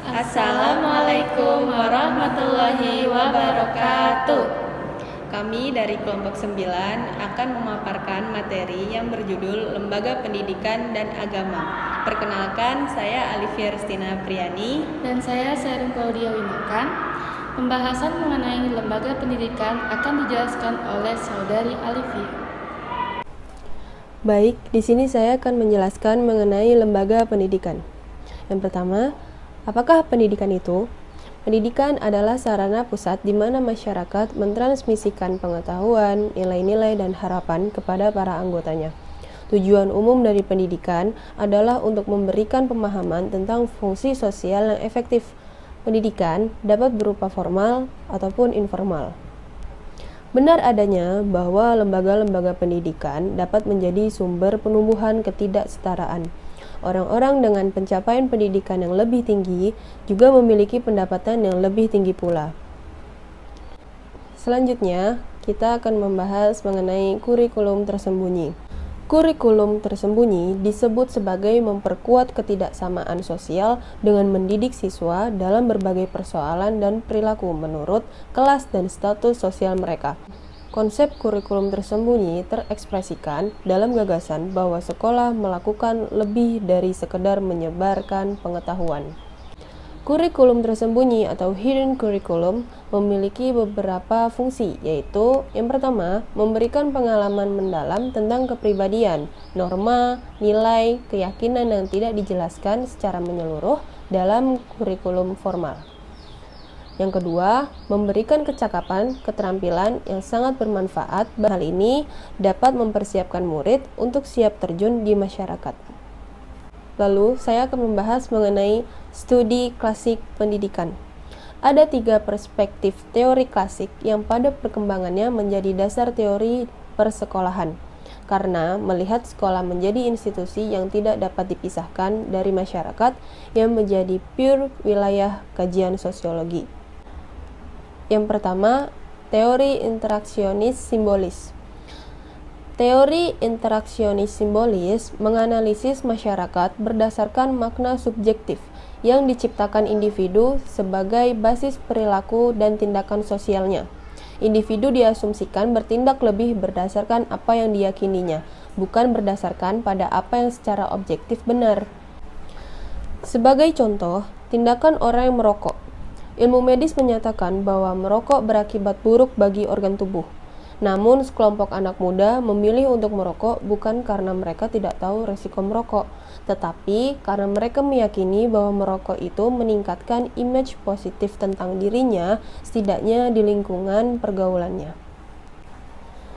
Assalamualaikum warahmatullahi wabarakatuh. Kami dari kelompok 9 akan memaparkan materi yang berjudul Lembaga Pendidikan dan Agama. Perkenalkan, saya Alivia Rustina Priani. Dan saya Sherin Claudia Windukan. Pembahasan mengenai lembaga pendidikan akan dijelaskan oleh saudari Alivia. Baik, di sini saya akan menjelaskan mengenai lembaga pendidikan. Yang pertama, apakah pendidikan itu? Pendidikan adalah sarana pusat di mana masyarakat mentransmisikan pengetahuan, nilai-nilai, dan harapan kepada para anggotanya. Tujuan umum dari pendidikan adalah untuk memberikan pemahaman tentang fungsi sosial yang efektif. Pendidikan dapat berupa formal ataupun informal. Benar adanya bahwa lembaga-lembaga pendidikan dapat menjadi sumber penumbuhan ketidaksetaraan. Orang-orang dengan pencapaian pendidikan yang lebih tinggi juga memiliki pendapatan yang lebih tinggi pula. Selanjutnya, kita akan membahas mengenai kurikulum tersembunyi. Kurikulum tersembunyi disebut sebagai memperkuat ketidaksamaan sosial dengan mendidik siswa dalam berbagai persoalan dan perilaku menurut kelas dan status sosial mereka. Konsep kurikulum tersembunyi terekspresikan dalam gagasan bahwa sekolah melakukan lebih dari sekedar menyebarkan pengetahuan. Kurikulum tersembunyi atau hidden curriculum memiliki beberapa fungsi, yaitu yang pertama, memberikan pengalaman mendalam tentang kepribadian, norma, nilai, keyakinan yang tidak dijelaskan secara menyeluruh dalam kurikulum formal. Yang kedua, memberikan kecakapan, keterampilan yang sangat bermanfaat. Hal ini dapat mempersiapkan murid untuk siap terjun di masyarakat. Lalu, saya akan membahas mengenai studi klasik pendidikan. Ada 3 perspektif teori klasik yang pada perkembangannya menjadi dasar teori persekolahan. Karena melihat sekolah menjadi institusi yang tidak dapat dipisahkan dari masyarakat yang menjadi pure wilayah kajian sosiologi. Yang pertama, teori interaksionis simbolis. Teori interaksionis simbolis menganalisis masyarakat berdasarkan makna subjektif yang diciptakan individu sebagai basis perilaku dan tindakan sosialnya. Individu diasumsikan bertindak lebih berdasarkan apa yang diyakininya, bukan berdasarkan pada apa yang secara objektif benar. Sebagai contoh, tindakan orang yang merokok. Ilmu medis menyatakan bahwa merokok berakibat buruk bagi organ tubuh. Namun, sekelompok anak muda memilih untuk merokok bukan karena mereka tidak tahu resiko merokok, tetapi karena mereka meyakini bahwa merokok itu meningkatkan image positif tentang dirinya, setidaknya di lingkungan pergaulannya.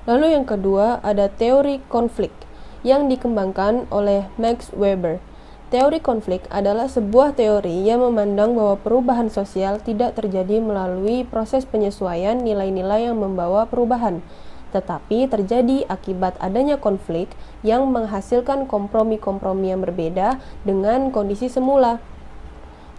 Lalu yang kedua, ada teori konflik yang dikembangkan oleh Max Weber. Teori konflik adalah sebuah teori yang memandang bahwa perubahan sosial tidak terjadi melalui proses penyesuaian nilai-nilai yang membawa perubahan, tetapi terjadi akibat adanya konflik yang menghasilkan kompromi-kompromi yang berbeda dengan kondisi semula.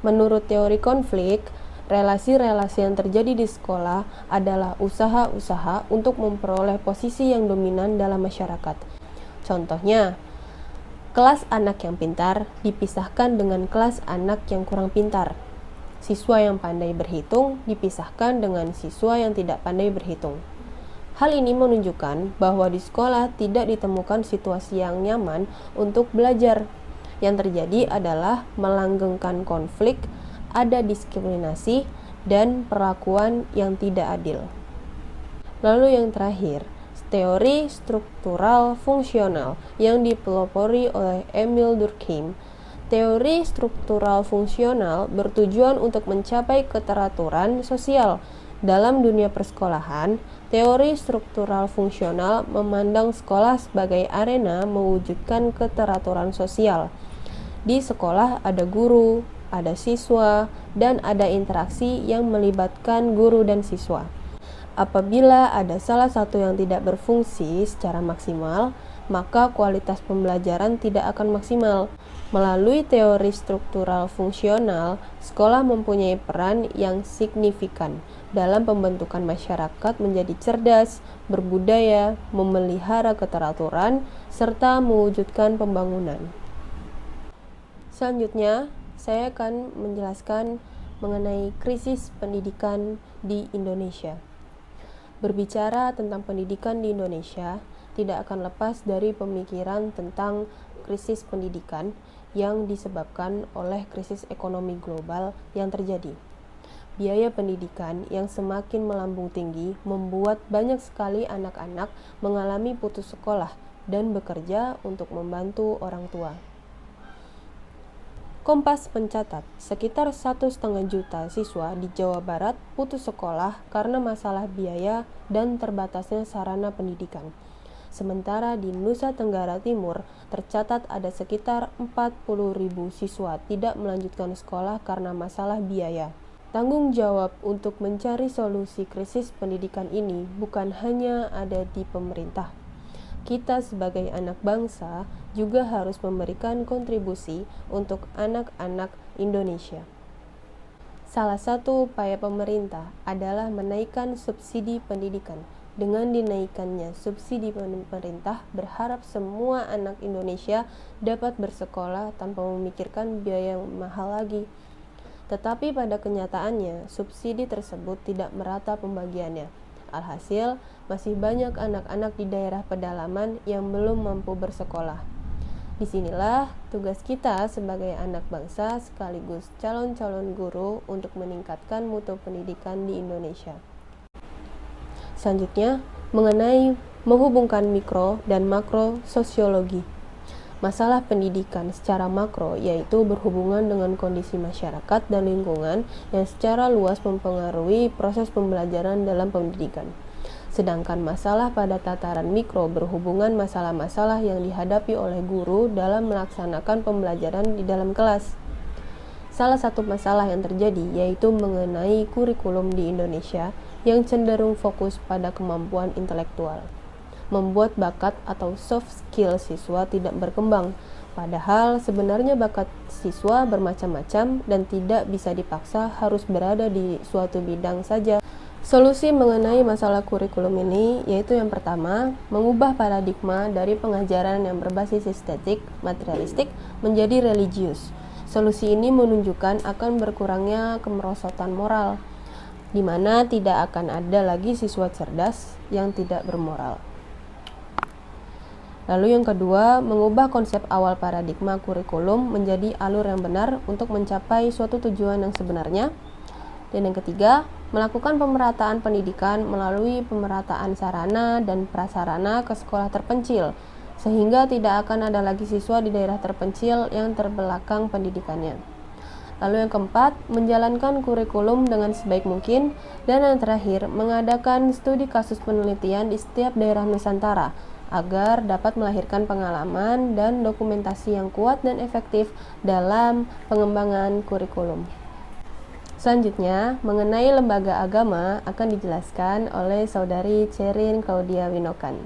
Menurut teori konflik, relasi-relasi yang terjadi di sekolah adalah usaha-usaha untuk memperoleh posisi yang dominan dalam masyarakat. Contohnya, kelas anak yang pintar dipisahkan dengan kelas anak yang kurang pintar. Siswa yang pandai berhitung dipisahkan dengan siswa yang tidak pandai berhitung. Hal ini menunjukkan bahwa di sekolah tidak ditemukan situasi yang nyaman untuk belajar. Yang terjadi adalah melanggengkan konflik, ada diskriminasi, dan perlakuan yang tidak adil. Lalu yang terakhir, teori struktural fungsional yang dipelopori oleh Emil Durkheim. Teori struktural fungsional bertujuan untuk mencapai keteraturan sosial. Dalam dunia persekolahan, teori struktural fungsional memandang sekolah sebagai arena mewujudkan keteraturan sosial. Di sekolah ada guru, ada siswa, dan ada interaksi yang melibatkan guru dan siswa. Apabila ada salah satu yang tidak berfungsi secara maksimal, maka kualitas pembelajaran tidak akan maksimal. Melalui teori struktural fungsional, sekolah mempunyai peran yang signifikan dalam pembentukan masyarakat menjadi cerdas, berbudaya, memelihara keteraturan, serta mewujudkan pembangunan. Selanjutnya, saya akan menjelaskan mengenai krisis pendidikan di Indonesia. Berbicara tentang pendidikan di Indonesia, tidak akan lepas dari pemikiran tentang krisis pendidikan yang disebabkan oleh krisis ekonomi global yang terjadi. Biaya pendidikan yang semakin melambung tinggi membuat banyak sekali anak-anak mengalami putus sekolah dan bekerja untuk membantu orang tua. Kompas mencatat, sekitar 1,5 juta siswa di Jawa Barat putus sekolah karena masalah biaya dan terbatasnya sarana pendidikan. Sementara di Nusa Tenggara Timur, tercatat ada sekitar 40.000 siswa tidak melanjutkan sekolah karena masalah biaya. Tanggung jawab untuk mencari solusi krisis pendidikan ini bukan hanya ada di pemerintah. Kita sebagai anak bangsa juga harus memberikan kontribusi untuk anak-anak Indonesia. Salah satu upaya pemerintah adalah menaikkan subsidi pendidikan. Dengan dinaikannya subsidi pemerintah, berharap semua anak Indonesia dapat bersekolah tanpa memikirkan biaya yang mahal lagi. Tetapi pada kenyataannya, subsidi tersebut tidak merata pembagiannya. Alhasil, masih banyak anak-anak di daerah pedalaman yang belum mampu bersekolah. Disinilah tugas kita sebagai anak bangsa sekaligus calon-calon guru untuk meningkatkan mutu pendidikan di Indonesia. Selanjutnya, mengenai menghubungkan mikro dan makro sosiologi. Masalah pendidikan secara makro yaitu berhubungan dengan kondisi masyarakat dan lingkungan yang secara luas mempengaruhi proses pembelajaran dalam pendidikan. Sedangkan masalah pada tataran mikro berhubungan masalah-masalah yang dihadapi oleh guru dalam melaksanakan pembelajaran di dalam kelas. Salah satu masalah yang terjadi yaitu mengenai kurikulum di Indonesia yang cenderung fokus pada kemampuan intelektual, membuat bakat atau soft skill siswa tidak berkembang, padahal sebenarnya bakat siswa bermacam-macam dan tidak bisa dipaksa harus berada di suatu bidang saja. Solusi mengenai masalah kurikulum ini yaitu yang pertama, mengubah paradigma dari pengajaran yang berbasis estetik, materialistik menjadi religius. Solusi ini menunjukkan akan berkurangnya kemerosotan moral, di mana tidak akan ada lagi siswa cerdas yang tidak bermoral. Lalu yang kedua, mengubah konsep awal paradigma kurikulum menjadi alur yang benar untuk mencapai suatu tujuan yang sebenarnya. Dan yang ketiga, melakukan pemerataan pendidikan melalui pemerataan sarana dan prasarana ke sekolah terpencil, sehingga tidak akan ada lagi siswa di daerah terpencil yang terbelakang pendidikannya. Lalu yang keempat, menjalankan kurikulum dengan sebaik mungkin. Dan yang terakhir, mengadakan studi kasus penelitian di setiap daerah Nusantara, agar dapat melahirkan pengalaman dan dokumentasi yang kuat dan efektif dalam pengembangan kurikulum. Selanjutnya, mengenai lembaga agama akan dijelaskan oleh Saudari Cerin Claudia Winokan.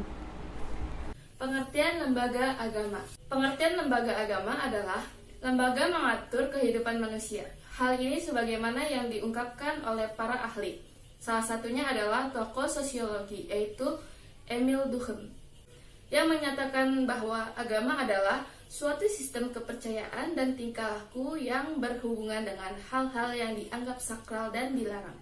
Pengertian lembaga agama. Pengertian lembaga agama adalah lembaga mengatur kehidupan manusia. Hal ini sebagaimana yang diungkapkan oleh para ahli. Salah satunya adalah tokoh sosiologi, yaitu Emil Durkheim, yang menyatakan bahwa agama adalah suatu sistem kepercayaan dan tingkah laku yang berhubungan dengan hal-hal yang dianggap sakral dan dilarang.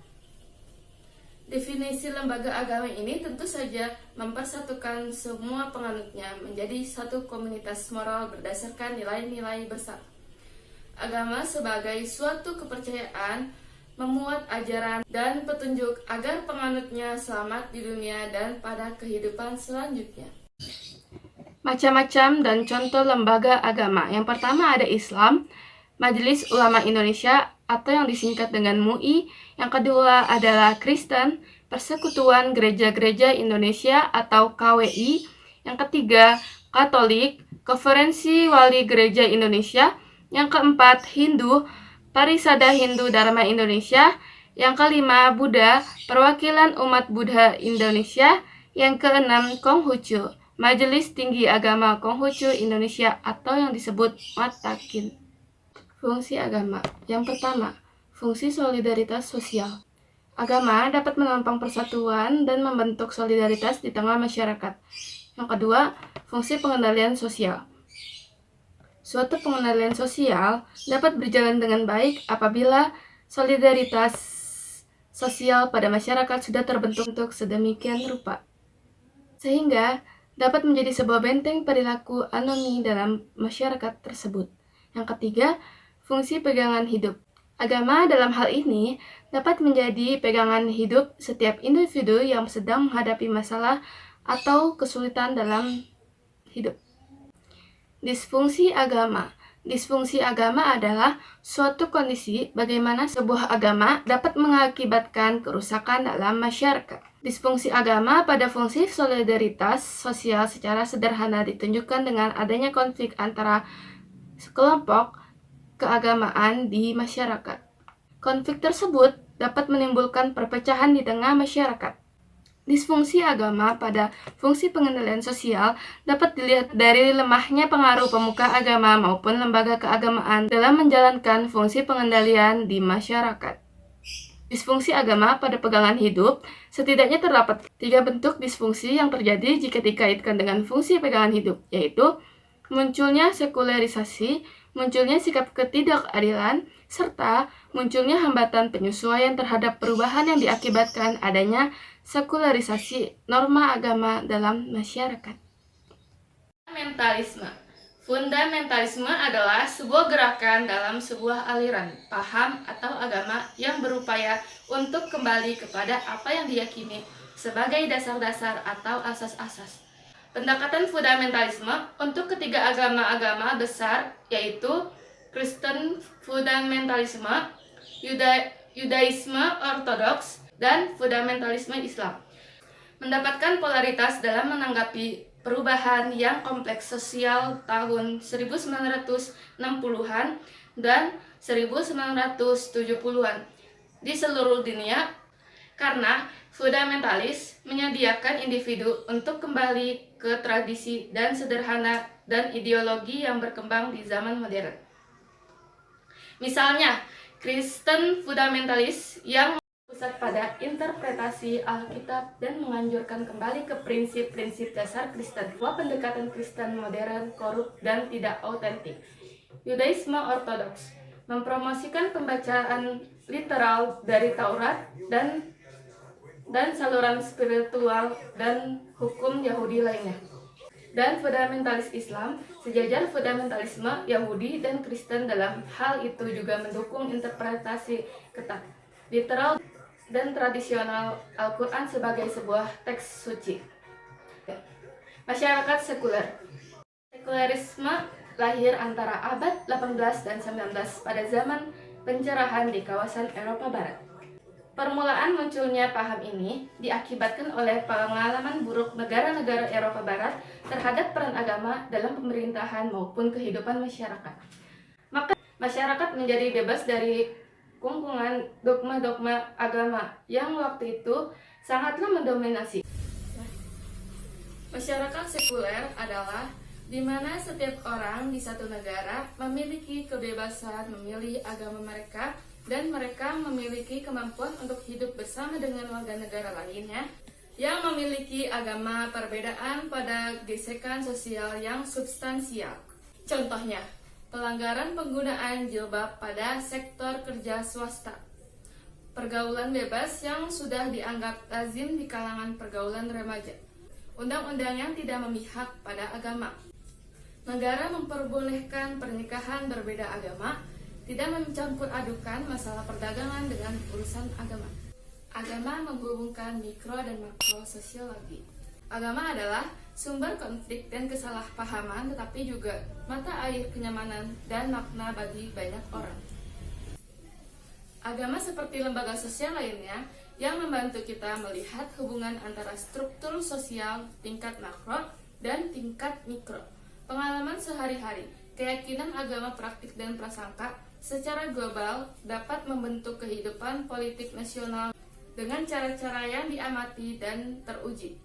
Definisi lembaga agama ini tentu saja mempersatukan semua penganutnya menjadi satu komunitas moral berdasarkan nilai-nilai bersama. Agama sebagai suatu kepercayaan memuat ajaran dan petunjuk agar penganutnya selamat di dunia dan pada kehidupan selanjutnya. Macam-macam dan contoh lembaga agama. Yang pertama ada Islam, Majelis Ulama Indonesia atau yang disingkat dengan MUI. Yang kedua adalah Kristen, Persekutuan Gereja-Gereja Indonesia atau KWI. Yang ketiga, Katolik, Konferensi Wali Gereja Indonesia. Yang keempat, Hindu, Parisada Hindu Dharma Indonesia. Yang kelima, Buddha, Perwakilan Umat Buddha Indonesia. Yang keenam, Konghucu, Majelis Tinggi Agama Konghucu Indonesia atau yang disebut Matakin. Fungsi agama. Yang pertama, fungsi solidaritas sosial. Agama dapat menopang persatuan dan membentuk solidaritas di tengah masyarakat. Yang kedua, fungsi pengendalian sosial. Suatu pengendalian sosial dapat berjalan dengan baik apabila solidaritas sosial pada masyarakat sudah terbentuk sedemikian rupa, sehingga dapat menjadi sebuah benteng perilaku anomi dalam masyarakat tersebut. Yang ketiga, fungsi pegangan hidup. Agama dalam hal ini dapat menjadi pegangan hidup setiap individu yang sedang menghadapi masalah atau kesulitan dalam hidup. Disfungsi agama. Disfungsi agama adalah suatu kondisi bagaimana sebuah agama dapat mengakibatkan kerusakan dalam masyarakat. Disfungsi agama pada fungsi solidaritas sosial secara sederhana ditunjukkan dengan adanya konflik antara kelompok keagamaan di masyarakat. Konflik tersebut dapat menimbulkan perpecahan di tengah masyarakat. Disfungsi agama pada fungsi pengendalian sosial dapat dilihat dari lemahnya pengaruh pemuka agama maupun lembaga keagamaan dalam menjalankan fungsi pengendalian di masyarakat. Disfungsi agama pada pegangan hidup, setidaknya terdapat 3 bentuk disfungsi yang terjadi jika dikaitkan dengan fungsi pegangan hidup, yaitu munculnya sekularisasi, munculnya sikap ketidakadilan, serta munculnya hambatan penyesuaian terhadap perubahan yang diakibatkan adanya sekularisasi norma agama dalam masyarakat. Fundamentalisme. Fundamentalisme adalah sebuah gerakan dalam sebuah aliran, paham, atau agama yang berupaya untuk kembali kepada apa yang diyakini sebagai dasar-dasar atau asas-asas. Pendekatan fundamentalisme untuk ketiga agama-agama besar yaitu Kristen fundamentalisme, Yudaisme ortodoks, dan fundamentalisme Islam. Mendapatkan polaritas dalam menanggapi perubahan yang kompleks sosial tahun 1960-an dan 1970-an di seluruh dunia karena fundamentalis menyediakan individu untuk kembali ke tradisi dan sederhana dan ideologi yang berkembang di zaman modern. Misalnya, Kristen fundamentalis yang pusat pada interpretasi Alkitab dan menganjurkan kembali ke prinsip-prinsip dasar Kristen, bahwa pendekatan Kristen modern, korup, dan tidak autentik. Yudaisme ortodoks mempromosikan pembacaan literal dari Taurat dan saluran spiritual dan hukum Yahudi lainnya. Dan fundamentalis Islam, sejajar fundamentalisme Yahudi dan Kristen dalam hal itu juga mendukung interpretasi ketat, literal, dan tradisional Al-Quran sebagai sebuah teks suci. Masyarakat sekuler. Sekularisme lahir antara abad 18 dan 19 pada zaman pencerahan di kawasan Eropa Barat. Permulaan munculnya paham ini diakibatkan oleh pengalaman buruk negara-negara Eropa Barat terhadap peran agama dalam pemerintahan maupun kehidupan masyarakat. Maka masyarakat menjadi bebas dari kungkungan dogma-dogma agama yang waktu itu sangatlah mendominasi. Masyarakat sekuler adalah di mana setiap orang di satu negara memiliki kebebasan memilih agama mereka dan mereka memiliki kemampuan untuk hidup bersama dengan warga negara lainnya yang memiliki agama perbedaan pada gesekan sosial yang substansial. Contohnya, pelanggaran penggunaan jilbab pada sektor kerja swasta, pergaulan bebas yang sudah dianggap lazim di kalangan pergaulan remaja, undang-undang yang tidak memihak pada agama. Negara memperbolehkan pernikahan berbeda agama, tidak mencampur adukan masalah perdagangan dengan urusan agama. Agama menghubungkan mikro dan makro sosiologi. Agama adalah sumber konflik dan kesalahpahaman, tetapi juga mata air kenyamanan dan makna bagi banyak orang. Agama seperti lembaga sosial lainnya yang membantu kita melihat hubungan antara struktur sosial tingkat makro dan tingkat mikro. Pengalaman sehari-hari, keyakinan agama praktik dan prasangka secara global dapat membentuk kehidupan politik nasional dengan cara-cara yang diamati dan teruji.